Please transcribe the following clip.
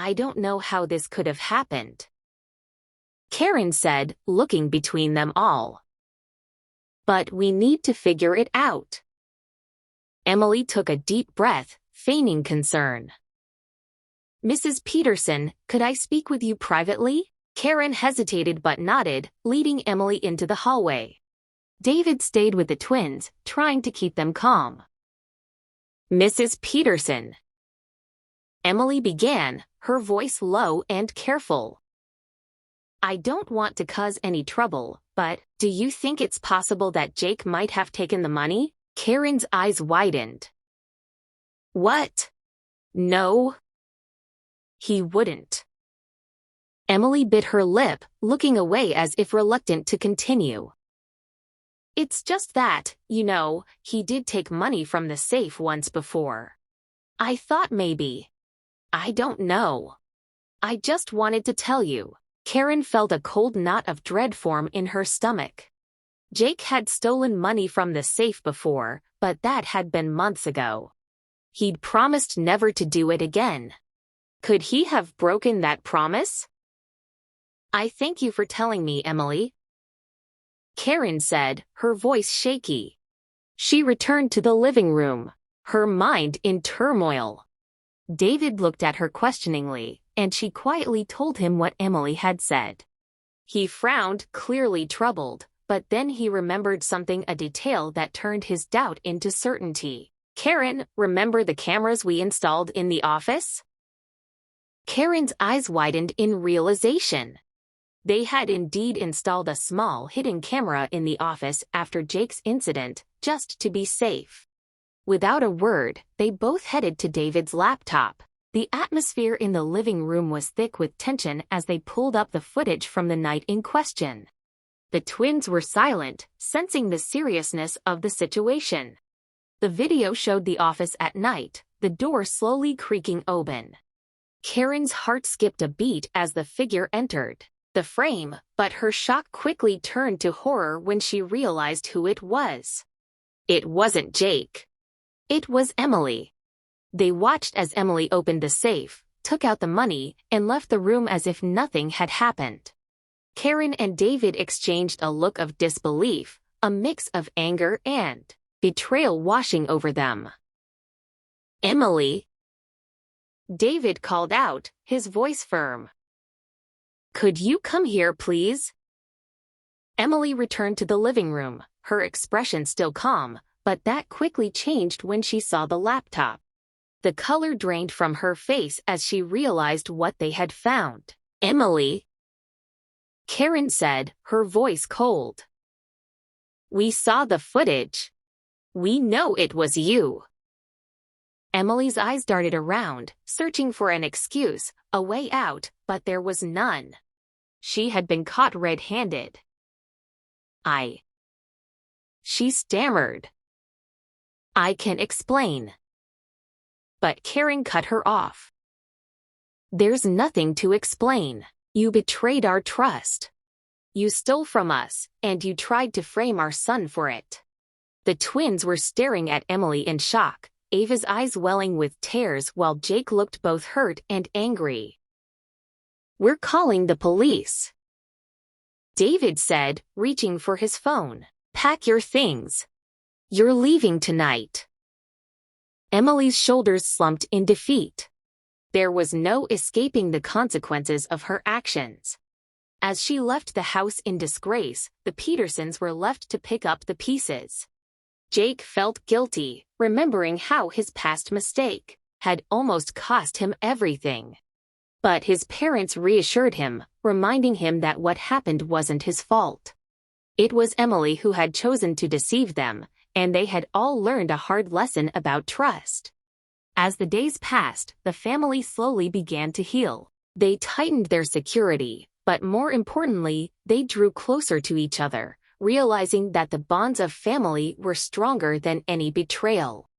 I don't know how this could have happened," Karen said, looking between them all. "But we need to figure it out." Emily took a deep breath, feigning concern. "Mrs. Peterson, could I speak with you privately?" Karen hesitated but nodded, leading Emily into the hallway. David stayed with the twins, trying to keep them calm. "Mrs. Peterson," Emily began, her voice low and careful. "I don't want to cause any trouble, but do you think it's possible that Jake might have taken the money?" Karen's eyes widened. "What? No. He wouldn't." Emily bit her lip, looking away as if reluctant to continue. "It's just that, he did take money from the safe once before. I thought maybe. I don't know. I just wanted to tell you." Karen felt a cold knot of dread form in her stomach. Jake had stolen money from the safe before, but that had been months ago. He'd promised never to do it again. Could he have broken that promise? "I thank you for telling me, Emily," Karen said, her voice shaky. She returned to the living room, her mind in turmoil. David looked at her questioningly, and she quietly told him what Emily had said. He frowned, clearly troubled, but then he remembered something, a detail that turned his doubt into certainty. "Karen, remember the cameras we installed in the office?" Karen's eyes widened in realization. They had indeed installed a small hidden camera in the office after Jake's incident, just to be safe. Without a word, they both headed to David's laptop. The atmosphere in the living room was thick with tension as they pulled up the footage from the night in question. The twins were silent, sensing the seriousness of the situation. The video showed the office at night, the door slowly creaking open. Karen's heart skipped a beat as the figure entered the frame, but her shock quickly turned to horror when she realized who it was. It wasn't Jake. It was Emily. They watched as Emily opened the safe, took out the money, and left the room as if nothing had happened. Karen and David exchanged a look of disbelief, a mix of anger and betrayal washing over them. "Emily," David called out, his voice firm. "Could you come here, please?" Emily returned to the living room, her expression still calm, but that quickly changed when she saw the laptop. The color drained from her face as she realized what they had found. "Emily," Karen said, her voice cold. "We saw the footage. We know it was you." Emily's eyes darted around, searching for an excuse, a way out, but there was none. She had been caught red-handed. She stammered. "I can explain." But Karen cut her off. "There's nothing to explain. You betrayed our trust. You stole from us, and you tried to frame our son for it." The twins were staring at Emily in shock, Ava's eyes welling with tears while Jake looked both hurt and angry. "We're calling the police," David said, reaching for his phone. "Pack your things. You're leaving tonight." Emily's shoulders slumped in defeat. There was no escaping the consequences of her actions. As she left the house in disgrace, the Petersons were left to pick up the pieces. Jake felt guilty, remembering how his past mistake had almost cost him everything. But his parents reassured him, reminding him that what happened wasn't his fault. It was Emily who had chosen to deceive them, and they had all learned a hard lesson about trust. As the days passed, the family slowly began to heal. They tightened their security, but more importantly, they drew closer to each other, realizing that the bonds of family were stronger than any betrayal.